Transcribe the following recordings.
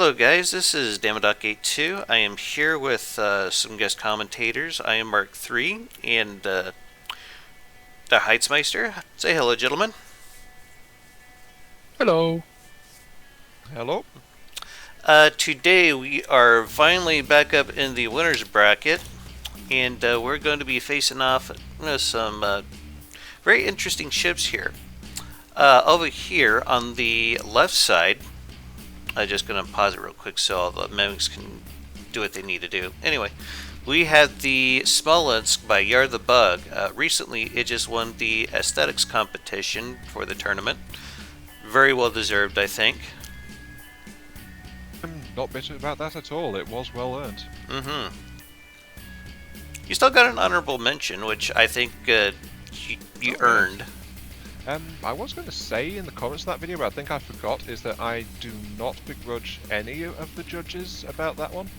Hello guys, this is Dama.82. I am here with some guest commentators. I am Mark 3 and the Heitzmeister. Say hello, gentlemen. Hello. Hello. Today we are finally back up in the winners bracket, and we're going to be facing off some very interesting ships here. Over here on the left side, I'm just going to pause it real quick so all the mimics can do what they need to do. Anyway, we had the Smolensk by Yar the Bug. Recently, it just won the aesthetics competition for the tournament. Very well deserved, I think. I'm not bitter about that at all. It was well earned. Mm-hmm. You still got an honorable mention, which I think you earned. I was going to say in the comments of that video, but I think I forgot, is that I do not begrudge any of the judges about that one.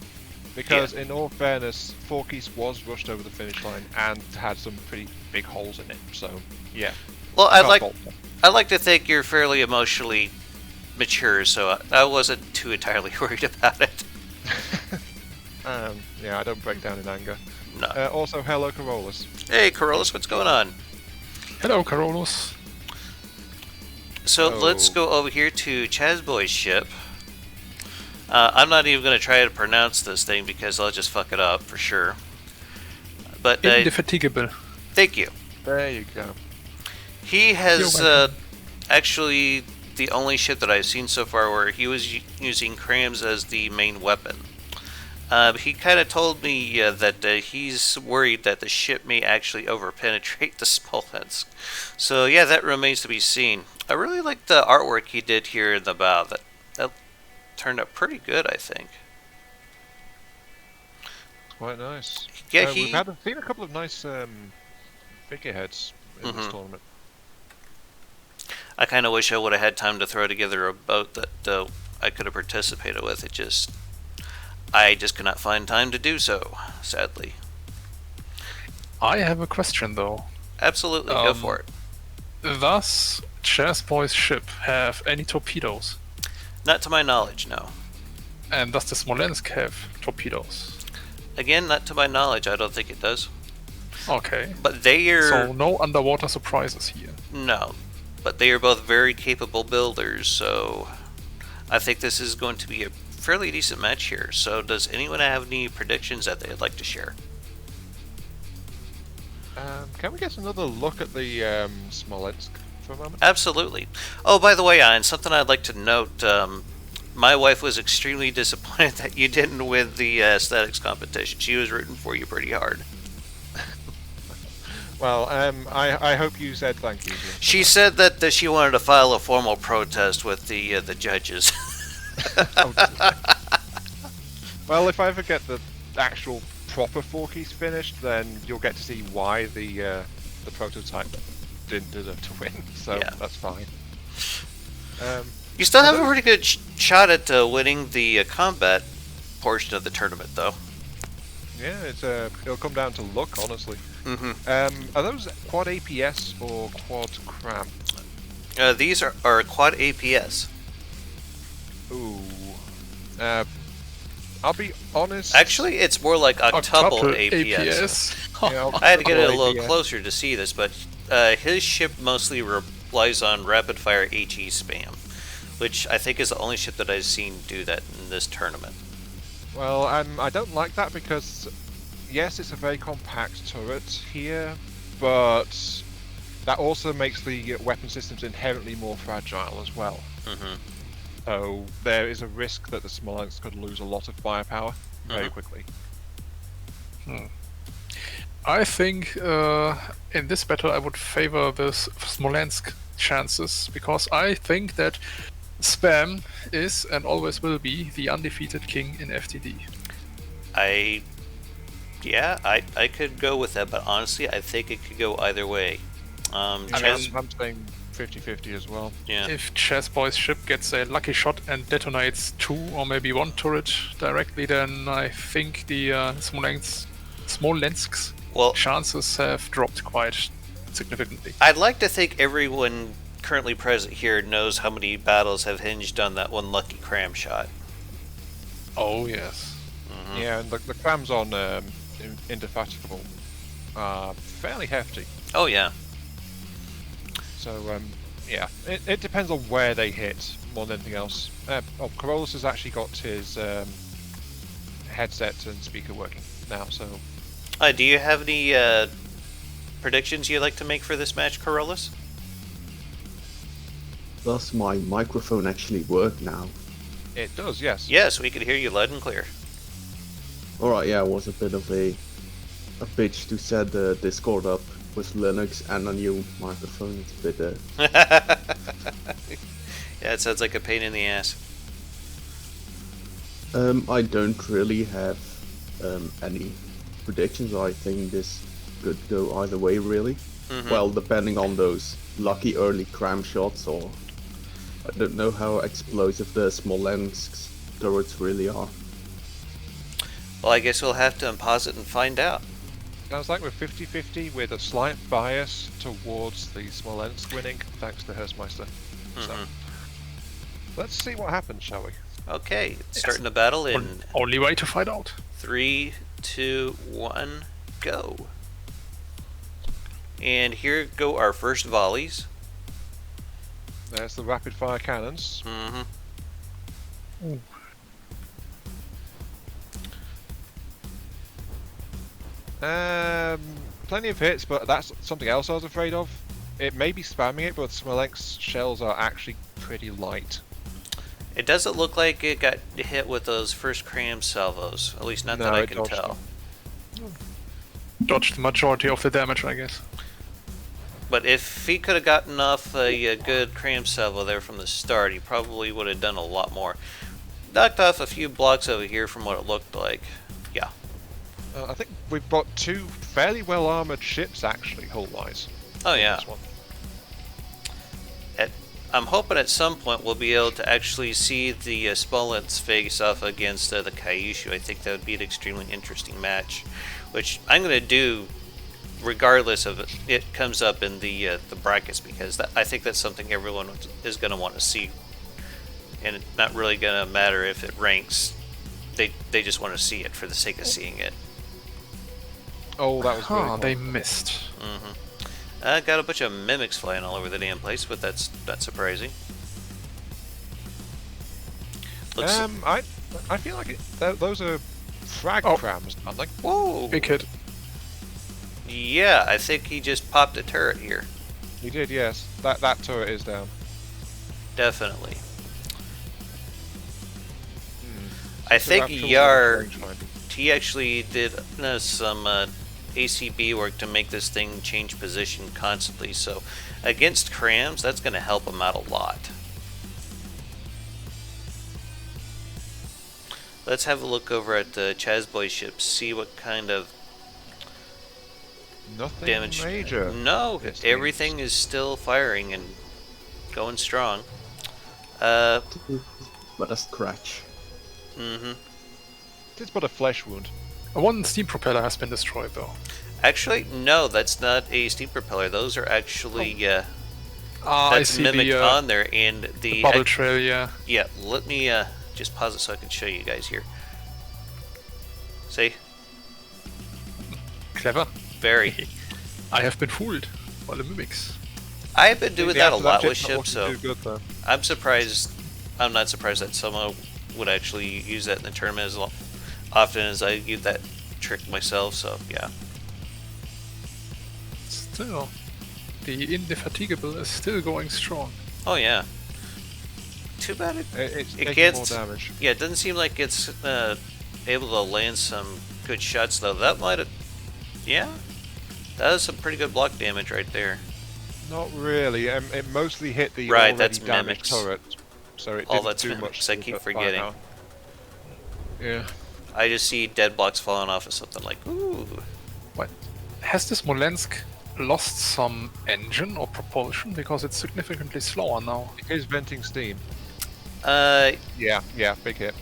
Because in all fairness, Forkies was rushed over the finish line and had some pretty big holes in it, so yeah. Well, I like to think you're fairly emotionally mature, so I wasn't too entirely worried about it. Yeah, I don't break down in anger. No. Also, hello, Carolus. Hey, Carolus, what's going on? Hello, Carolus. So let's go over here to COPPA's ship. I'm not even going to try to pronounce this thing because I'll just fuck it up for sure. But Indefatigable. Thank you. There you go. He has actually the only ship that I've seen so far where he was using crams as the main weapon. He kind of told me that he's worried that the ship may actually overpenetrate the Smolensk. So yeah, that remains to be seen. I really like the artwork he did here in the bow. That turned out pretty good, I think. Quite nice. Yeah, we've seen a couple of nice figureheads in this tournament. I kind of wish I would have had time to throw together a boat that I could have participated with. I just could not find time to do so, sadly. I have a question though. Absolutely, go for it. Does DaChazBoi's ship have any torpedoes? Not to my knowledge, no. And does the Smolensk have torpedoes? Again, not to my knowledge, I don't think it does. Okay. But they are... So no underwater surprises here. No. But they are both very capable builders, so I think this is going to be a fairly decent match here. So does anyone have any predictions that they'd like to share? Can we get another look at the Smolensk for a moment? Absolutely. Oh, by the way, Ian, something I'd like to note. My wife was extremely disappointed that you didn't win the aesthetics competition. She was rooting for you pretty hard. Well, I hope you said thank you. She said that she wanted to file a formal protest with the judges. Well, if I ever get the actual proper Forkies finished, then you'll get to see why the prototype didn't deserve to win. So yeah. That's fine. You still have a pretty good shot at winning the combat portion of the tournament, though. Yeah, it'll come down to luck, honestly. Mm-hmm. Are those quad APS or quad cram? These are quad APS. Ooh. I'll be honest. Actually, it's more like octuple APS. Yeah, I had to get it a little APS. closer to see this, but his ship mostly relies on rapid-fire HE spam, which I think is the only ship that I've seen do that in this tournament. Well, I don't like that because, yes, it's a very compact turret here, but that also makes the weapon systems inherently more fragile as well. Mm-hmm. So there is a risk that the Smolensk could lose a lot of firepower very quickly. I think in this battle I would favor the Smolensk chances, because I think that spam is and always will be the undefeated king in FTD. I could go with that, but honestly, I think it could go either way. I'm saying 50-50 as well. Yeah. If DaChazBoi's ship gets a lucky shot and detonates 2 or maybe 1 turret directly, then I think the Smolensk's chances have dropped quite significantly. I'd like to think everyone currently present here knows how many battles have hinged on that one lucky cram shot. Oh yes. Yeah, and the crams on Indefatigable are fairly hefty. Oh yeah. So, yeah, it depends on where they hit more than anything else. Corollas has actually got his headset and speaker working now, so... Do you have any predictions you'd like to make for this match, Corollas? Does my microphone actually work now? It does, yes. Yes, we can hear you loud and clear. Alright, yeah, it was a bit of a bitch to set the Discord up with Linux and a new microphone. It's a bit Yeah, it sounds like a pain in the ass. I don't really have any predictions. I think this could go either way, really. Well, depending on those lucky early cram shots, or I don't know how explosive the Smolensk turrets really are. Well, I guess we'll have to pause it and find out. Sounds like we're 50-50 with a slight bias towards the Smolensk winning, thanks to Hurstmeister. So, let's see what happens, shall we? Okay, starting the battle in Only way to find out. 3, 2, 1, go. And here go our first volleys. There's the rapid fire cannons. Mm-hmm. Plenty of hits, but that's something else I was afraid of. It may be spamming it, but Smolensk's shells are actually pretty light. It doesn't look like it got hit with those first cram salvos, at least not that I can tell. Dodged the majority of the damage, I guess. But if he could have gotten off a good cram salvo there from the start, he probably would have done a lot more. Knocked off a few blocks over here from what it looked like. Yeah. I think we've got two fairly well armored ships, actually, hull-wise. Oh yeah. This one. I'm hoping at some point we'll be able to actually see the Smolensk face off against the Kyushu. I think that would be an extremely interesting match, which I'm going to do regardless of it comes up in the brackets, because I think that's something everyone is going to want to see, and it's not really going to matter if it ranks. They just want to see it for the sake of seeing it. Oh, that was really They missed. Got a bunch of mimics flying all over the damn place, but that's not surprising. Looks, I feel like those are frag crams, aren't they? whoa! Big hit. Yeah, I think he just popped a turret here. He did, yes. That turret is down. Definitely. I think Yar, he actually did some ACB work to make this thing change position constantly, so against crams, that's going to help him out a lot. Let's have a look over at the DaChazBoi ships, see what kind of Nothing damage. major. No, everything is still firing and going strong. But a scratch. It's but a flesh wound. One steam propeller has been destroyed, though. Actually, no, that's not a steam propeller. Those are actually I that's see mimicked the on there, and the bubble trail, yeah. yeah. Let me just pause it so I can show you guys here. See, Clever. very. I have been fooled by the mimics. I've been doing that a lot with ship's not ships, looking so too good, though. I'm surprised. I'm not surprised that someone would actually use that in the tournament as often as I use that trick myself. So yeah. Still, the Indefatigable is still going strong. Oh yeah. Too bad It's it taking gets more damage. Yeah, it doesn't seem like it's able to land some good shots though. That might have, yeah, that is some pretty good block damage right there. Not really. It mostly hit the Right, already that's damaged mimics. turret, so it Oh, didn't that's do mimics. much. I to keep the forgetting. firepower. Yeah. I just see dead blocks falling off of something like, ooh. What? Has the Smolensk lost some engine or propulsion? Because it's significantly slower now. It is venting steam. Uh, Yeah, big hit.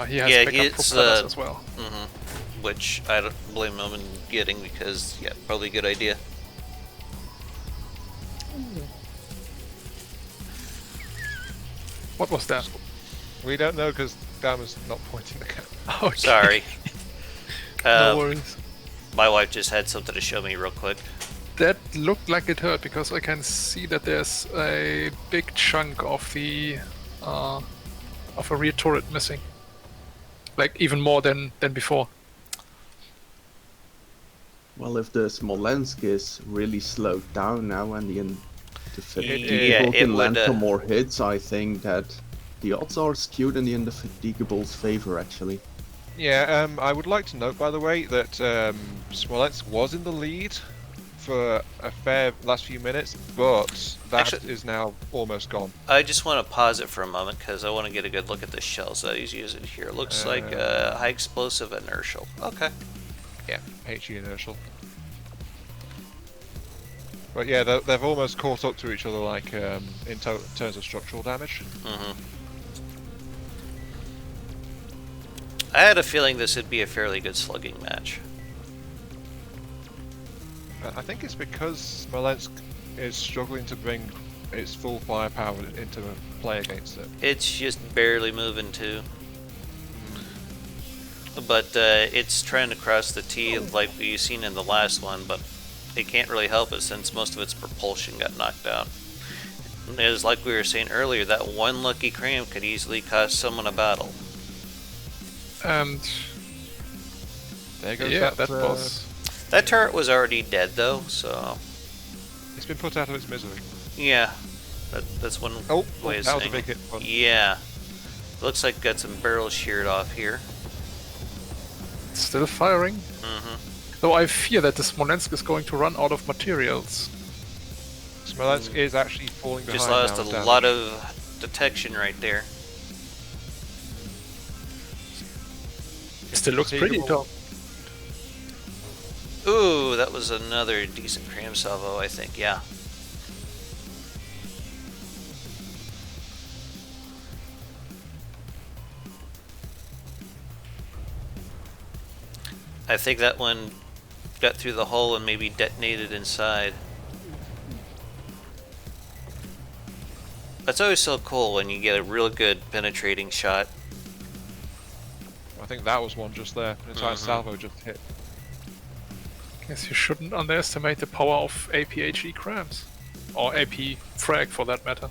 He has Yeah, backup it's, propellers as well. which I don't blame him in getting, because yeah, probably a good idea. What was that? We don't know because Dama's not pointing the camera. Okay. Sorry. No worries. My wife just had something to show me real quick. That looked like it hurt because I can see that there's a big chunk of the of a rear turret missing. Like even more than before. Well, if the Smolensk is really slowed down now and the Yeah, Indefatigable it can land would, for more hits, I think that the odds are skewed in the Indefatigable's favor, actually. Yeah, I would like to note, by the way, that Smolensk was in the lead for a fair last few minutes, but that is now almost gone. I just want to pause it for a moment because I want to get a good look at the shells that he's using here. Looks like high explosive inertial. Okay. Yeah, HE inertial. But yeah, they've almost caught up to each other, like in terms of structural damage. I had a feeling this would be a fairly good slugging match. I think it's because Smolensk is struggling to bring its full firepower into play against it. It's just barely moving too. But it's trying to cross the T like we've seen in the last one, but it can't really help it since most of its propulsion got knocked out. It was like we were saying earlier, that one lucky cram could easily cost someone a battle. And There goes yeah, that was. That turret was already dead though, so It's been put out of its misery. yeah, that's one way of that was a saying big it. hit. One. Yeah, looks like got some barrels sheared off here. Still firing. Mm-hmm. Though I fear that the Smolensk is going to run out of materials. Smolensk is actually falling behind. Just lost now a in damage. lot of detection right there. Still looks pretty though. Ooh, that was another decent cram salvo, I think, yeah. I think that one got through the hole and maybe detonated inside. That's always so cool when you get a real good penetrating shot. I think that was one just there. An entire salvo just hit. Guess you shouldn't underestimate the power of APHE crams. Or AP frag for that matter.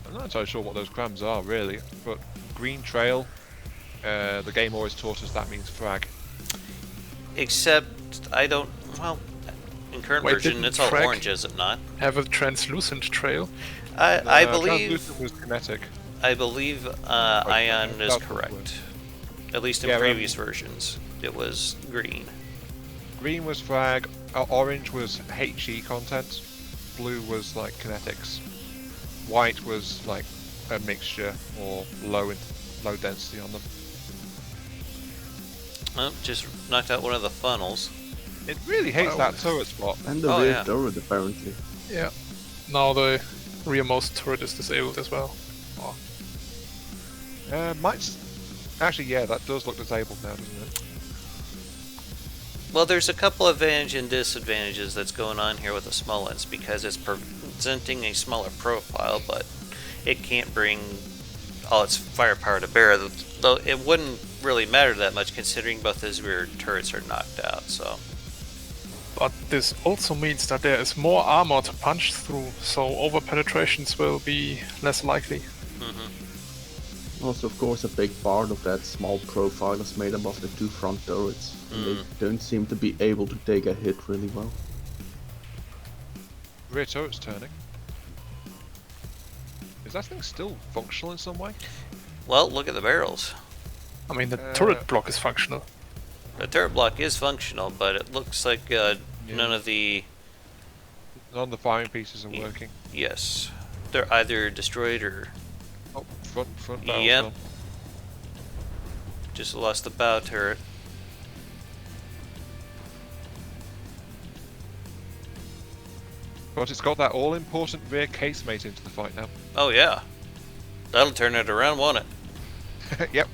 I'm not entirely sure what those crams are really, but green trail, the game always taught us that means frag. Except, I don't, well, in current Wait, version didn't it's all frag orange, is it not? Have a translucent trail. I believe Translucent was kinetic. Ion is that's correct. At least in Yeah, previous versions, it was green. Green was frag, orange was HE content, blue was like kinetics, white was like a mixture or low density on them. Oh, just knocked out one of the funnels. It really hates that turret spot. And the Oh, rear yeah. turret, apparently. Yeah. Now the rearmost turret is disabled as well. Oh. Actually, yeah, that does look disabled now, doesn't it? Well, there's a couple of advantages and disadvantages that's going on here with the Smolensk because it's presenting a smaller profile, but it can't bring all its firepower to bear. Though it wouldn't really matter that much considering both his rear turrets are knocked out. So, But this also means that there is more armor to punch through, so over penetrations will be less likely. Also, of course, a big part of that small profile is made up of the two front turrets. And they don't seem to be able to take a hit really well. Rear turret's turning. Is that thing still functional in some way? well, look at the barrels. I mean, the turret block is functional. The turret block is functional, but it looks like none of the None of the firing pieces are working. yes, they're either destroyed or Oh, front barrel's Yep. gone. just lost the bow turret. But it's got that all-important rear casemate into the fight now. Oh yeah, that'll turn it around, won't it? Yep.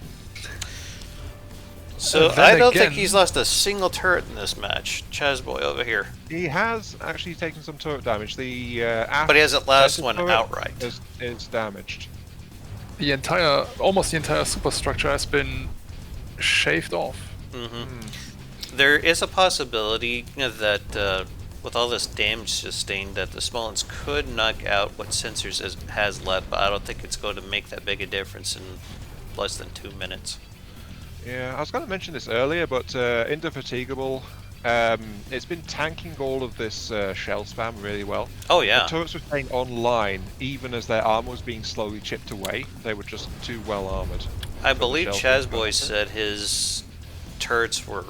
So then I don't think again- he's lost a single turret in this match. COPPA over here, He has actually taken some turret damage. The but he hasn't lost center one turret outright. is damaged. almost the entire superstructure has been shaved off. There is a possibility that with all this damage sustained, that the Smolensk could knock out what sensors has left, but I don't think it's going to make that big a difference in less than 2 minutes. Yeah, I was going to mention this earlier, but Indefatigable, it's been tanking all of this shell spam really well. Oh yeah. The turrets were staying online, even as their armor was being slowly chipped away. They were just too well armored. I believe shells being COPPA said his turrets were,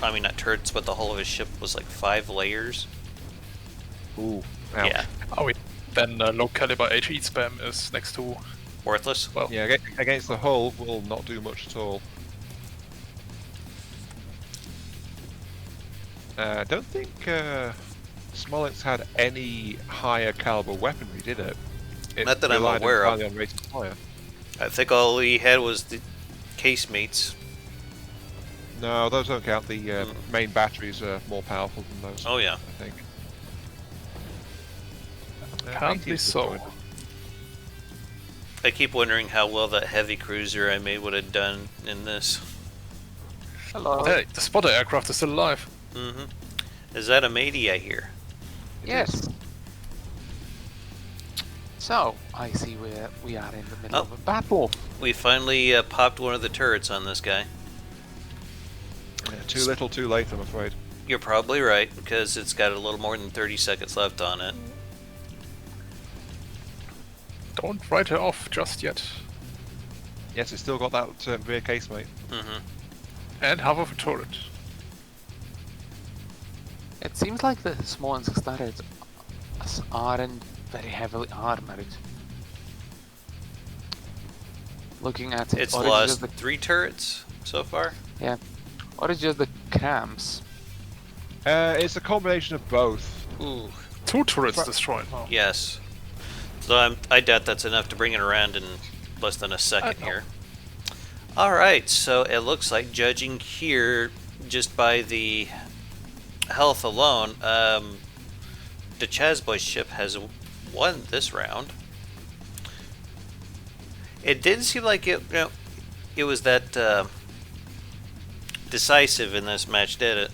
I mean not turrets, but the whole of his ship was like 5 layers. Ooh, ouch. Yeah. Oh, then low caliber HE spam is next to, Worthless? well, Yeah, against the hull will not do much at all. I don't think Smolensk had any higher caliber weaponry, did it? Not that I'm relied aware of. entirely on rate of fire. I think all he had was the casemates. No, those don't count. The main batteries are more powerful than those. Oh yeah. I think. can't be 80 is so. good. I keep wondering how well that heavy cruiser I made would have done in this. Hello. Hey, the spotter aircraft is still alive. Is that a matey I hear? Yes. So, I see we are in the middle of a battle. We finally popped one of the turrets on this guy. Yeah, too little, too late, I'm afraid. You're probably right, because it's got a little more than 30 seconds left on it. Don't write her off just yet. Yes, it's still got that rear casemate. And half of a turret. It seems like the Smolensk turrets aren't very heavily armored. Looking at it, It's or lost just 3 turrets so far. or it's just the crams. It's a combination of both. Ooh, 2 turrets destroyed now. yes. So I doubt that's enough to bring it around in less than a second here. Alright, so it looks like, judging here just by the health alone, DaChazBoi's ship has won this round. It didn't seem like it was that decisive in this match, did it?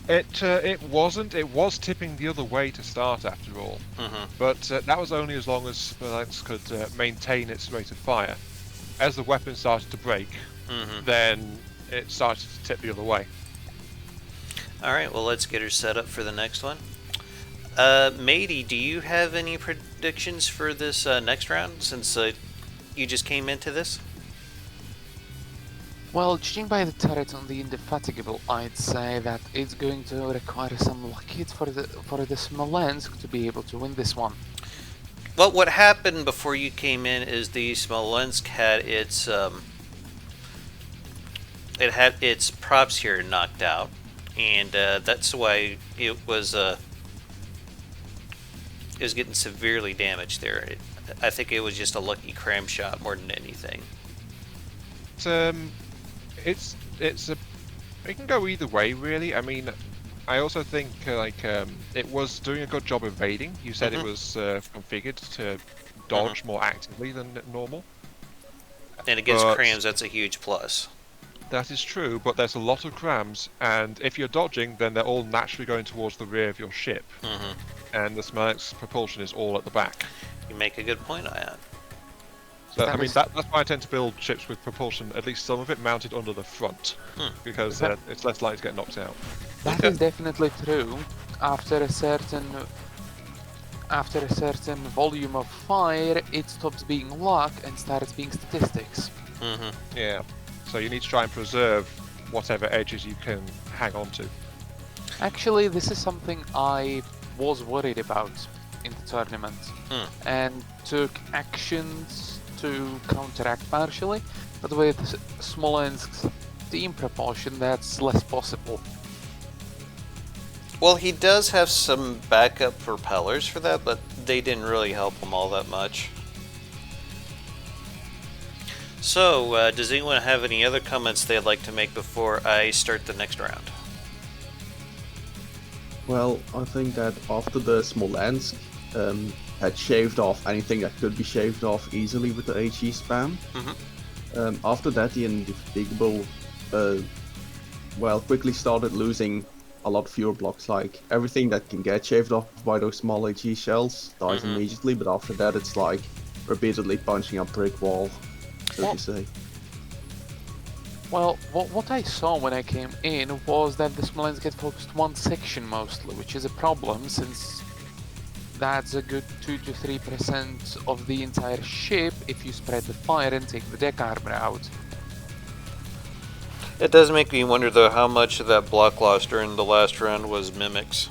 It wasn't. It was tipping the other way to start, after all. But that was only as long as Smolensk could maintain its rate of fire. As the weapon started to break, then it started to tip the other way. Alright, well let's get her set up for the next one. Matey, do you have any predictions for this next round, since you just came into this? Well, judging by the turret on the Indefatigable, I'd say that it's going to require some luck hits for the Smolensk to be able to win this one. Well, what happened before you came in is the Smolensk had its props here knocked out, and that's why it was getting severely damaged there. I think it was just a lucky cram shot more than anything. It can go either way, really. I mean, I also think it was doing a good job evading. You said it was configured to dodge more actively than normal. And against But- crams, that's a huge plus. That is true, but there's a lot of crams, and if you're dodging, then they're all naturally going towards the rear of your ship. And the Smolensk's propulsion is all at the back. You make a good point on that. So, That I mean, is- that's why I tend to build ships with propulsion, at least some of it, mounted under the front, because it's less likely to get knocked out. That is definitely true. After a certain volume of fire, it stops being luck and starts being statistics. Yeah. So you need to try and preserve whatever edges you can hang on to. Actually, this is something I was worried about in the tournament, and took actions to counteract partially, but with Smolensk's steam propulsion, that's less possible. Well, he does have some backup propellers for that, but they didn't really help him all that much. So, does anyone have any other comments they'd like to make before I start the next round? Well, I think that after the Smolensk, had shaved off anything that could be shaved off easily with the HE spam. After that, the Indefatigable quickly started losing a lot fewer blocks. Like everything that can get shaved off by those small HE shells dies immediately, but after that it's like repeatedly punching a brick wall, so to say. Well, what I saw when I came in was that the Smolensk get focused one section mostly, which is a problem since that's a good 2 to 3% of the entire ship if you spread the fire and take the deck armor out. It does make me wonder, though, how much of that block loss during the last round was mimics.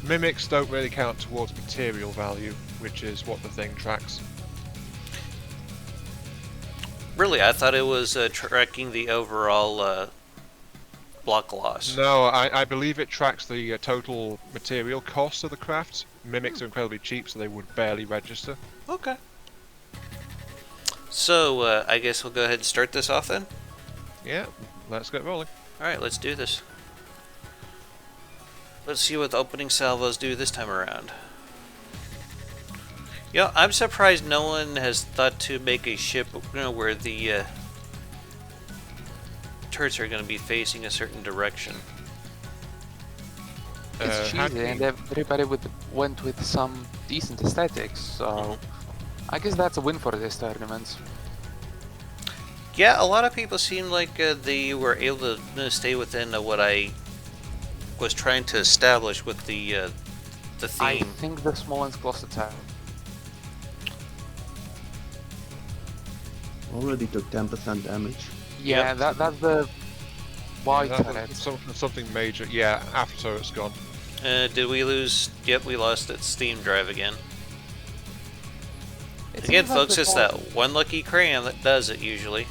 Mimics don't really count towards material value, which is what the thing tracks. Really, I thought it was tracking the overall block loss. No, I believe it tracks the total material cost of the craft. Mimics are incredibly cheap, so they would barely register. Okay. So, I guess we'll go ahead and start this off then? Yeah, let's get rolling. Alright, let's do this. Let's see what the opening salvos do this time around. Yeah, I'm surprised no one has thought to make a ship, where the turrets are going to be facing a certain direction. It's cheesy, and everybody went with some decent aesthetics, so I guess that's a win for this tournament. Yeah, a lot of people seem like they were able to stay within what I was trying to establish with the theme. I think the Smolensk lost a tower. Already took 10% damage. Yeah, Yep. that's the white Yeah, turret. something major. Yeah, after it's gone. Did we lose? Yep, we lost its steam drive again. It Again, seems like folks, the it's Smol- that one lucky crayon that does it usually.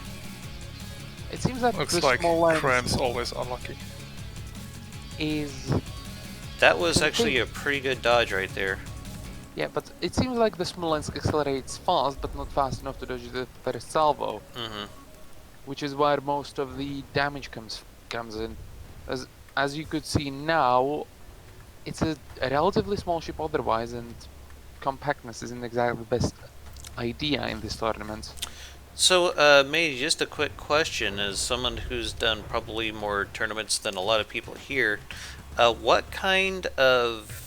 It seems that Looks the like Smolensk Cram's always unlucky. is... That was I actually a think- pretty good dodge right there. Yeah, but it seems like the Smolensk accelerates fast, but not fast enough to dodge the first salvo, which is where most of the damage comes in. As you could see now, it's a relatively small ship otherwise, and compactness isn't exactly the best idea in this tournament. So, May, just a quick question, as someone who's done probably more tournaments than a lot of people here, what kind of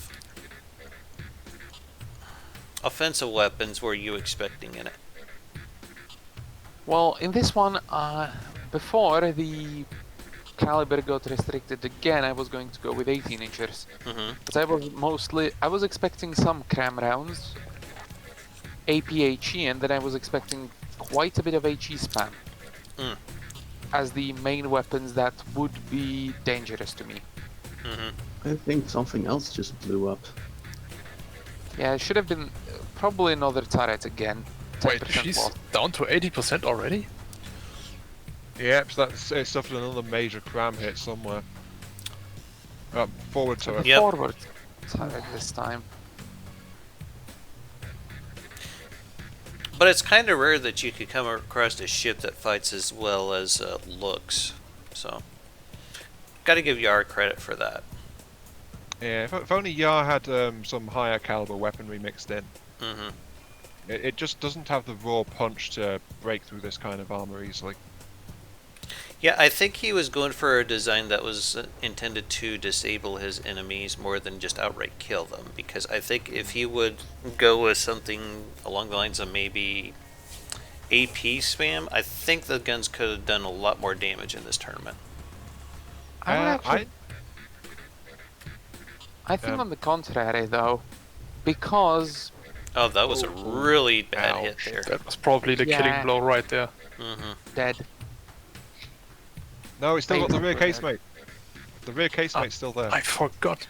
offensive weapons were you expecting in it? Well, in this one, before the caliber got restricted again, I was going to go with 18 inches. But I was expecting some cram rounds, APHE, and then I was expecting quite a bit of HE spam as the main weapons that would be dangerous to me. I think something else just blew up. Yeah, it should have been probably another turret again. Wait, 10% she's loss. down to 80% already? Yep, so it suffered another major cram hit somewhere. Forward to it. Yep. Forward turret this time. But it's kind of rare that you could come across a ship that fights as well as looks. So, gotta give Yar credit for that. Yeah, if only Yar had some higher caliber weaponry mixed in. It just doesn't have the raw punch to break through this kind of armor easily. Yeah, I think he was going for a design that was intended to disable his enemies more than just outright kill them. Because I think if he would go with something along the lines of maybe AP spam, I think the guns could have done a lot more damage in this tournament. I think on the contrary, though, because Oh, that was a really bad Ouch. hit there. That was probably the Yeah. killing blow right there. dead. No, it's still got the rear Basically. casemate. The rear casemate's still there. I forgot.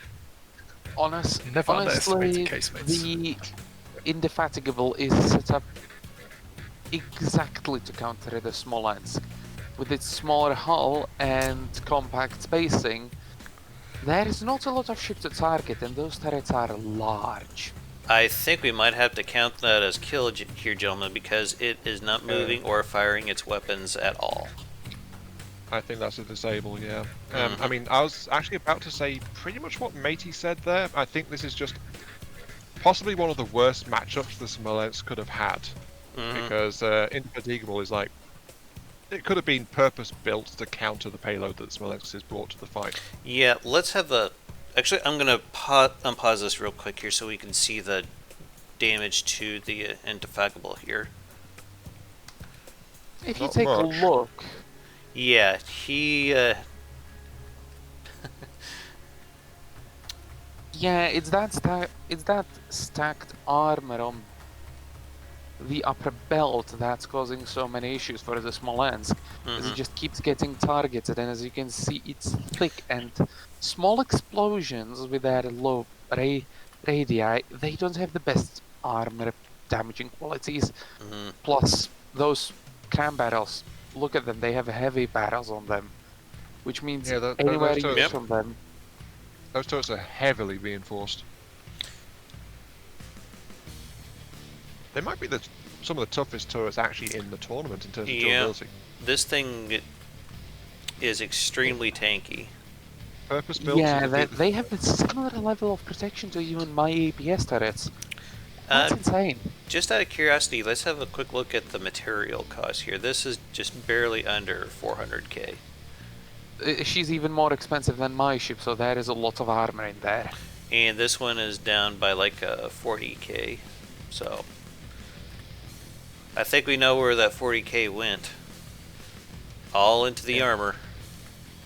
Never underestimate the Honestly, casemates. the Indefatigable is set up exactly to counter the Smolensk. With its smaller hull and compact spacing, there is not a lot of ship to target, and those turrets are large. I think we might have to count that as kill here, gentlemen, because it is not moving or firing its weapons at all. I think that's a disable, yeah. I mean, I was actually about to say pretty much what Matey said there. I think this is just possibly one of the worst matchups the Smolensk could have had. Because Indefatigable is like... It could have been purpose-built to counter the payload that Smolensk has brought to the fight. Yeah, let's have a... Actually, I'm going to unpause this real quick here so we can see the damage to the Indefatigable here. If you Not take much. a look, Yeah, he... yeah, it's that stacked armor on the upper belt that's causing so many issues for the Smolensk. As it just keeps getting targeted, and as you can see, it's thick, and small explosions with their low radii, they don't have the best armor damaging qualities. Plus, those cram barrels, look at them, they have heavy barrels on them, which means Yeah, anywhere those you turrets- from them. Those turrets are heavily reinforced. They might be some of the toughest turrets actually in the tournament in terms of durability. This thing is extremely tanky. Purpose built. Yeah, they have a similar level of protection to even my APS turrets. That's insane. Just out of curiosity, let's have a quick look at the material cost here. This is just barely under 400k. She's even more expensive than my ship, so there is a lot of armor in there. And this one is down by like 40k. So I think we know where that 40k went. All into the armor.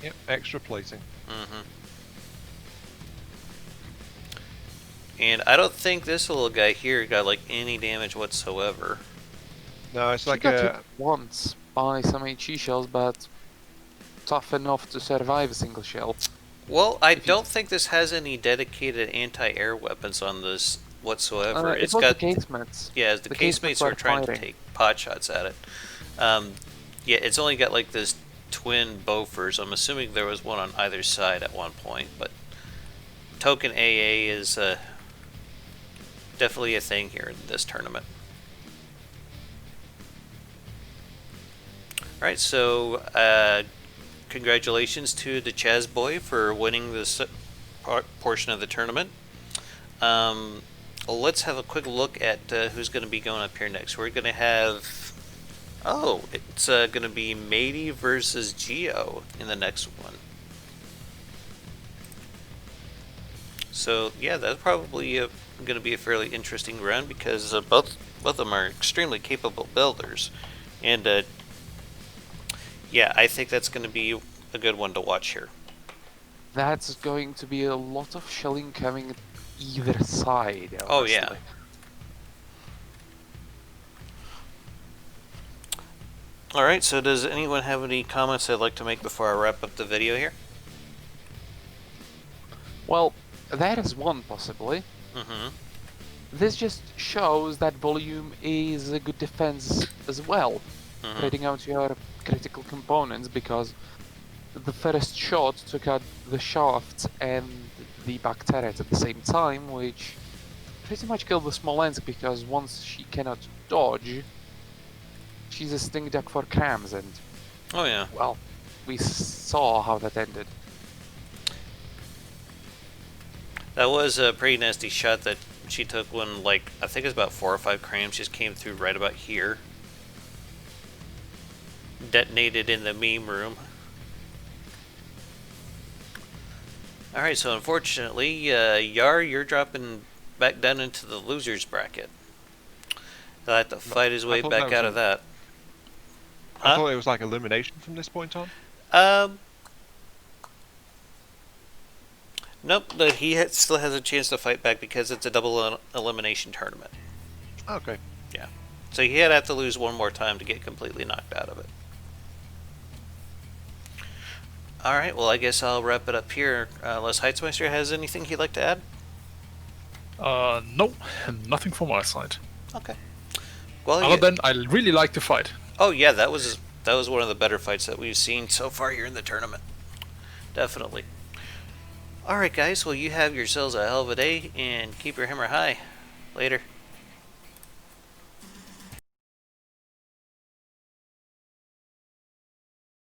Yep, extra plating. And I don't think this little guy here got like any damage whatsoever. No, it's She like got a hit once by some HE shells, but tough enough to survive a single shell. Well, I don't think this has any dedicated anti-air weapons on this whatsoever. It was the casemates. Yeah, the casemates were trying to take pot shots at it. Yeah, it's only got like this twin Bofors. I'm assuming there was one on either side at one point, but token AA is definitely a thing here in this tournament. Alright, so congratulations to DaChazBoi for winning this portion of the tournament. Let's have a quick look at who's going to be going up here next. We're going to have... Oh, it's going to be Matey versus Geo in the next one. So, yeah, that's probably going to be a fairly interesting round because both of them are extremely capable builders. And, yeah, I think that's going to be a good one to watch here. That's going to be a lot of shelling coming either side. Honestly. Oh, yeah. Alright, so does anyone have any comments they'd like to make before I wrap up the video here? Well, that is one possibly. This just shows that volume is a good defense as well. Spreading out your critical components, because the first shot took out the shafts and the back turret at the same time, which pretty much killed the Smolensk, because once she cannot dodge, she's a sting duck for crams, and Oh yeah. well, we saw how that ended. That was a pretty nasty shot that she took when, like, I think it was about 4 or 5 crams just came through right about here. Detonated in the meme room. Alright, so unfortunately, Yar, you're dropping back down into the losers bracket. He'll have to fight his way back out of that. I thought it was like elimination from this point on. Nope, he still has a chance to fight back because it's a double elimination tournament. Okay. Yeah. So he'd have to lose one more time to get completely knocked out of it. Alright, well I guess I'll wrap it up here. Unless Heitzmeister has anything he'd like to add? No, nothing from my side. Okay. Well, Other than I really like to fight. oh yeah, that was one of the better fights that we've seen so far here in the tournament. Definitely. Alright guys, well you have yourselves a hell of a day and keep your hammer high. Later.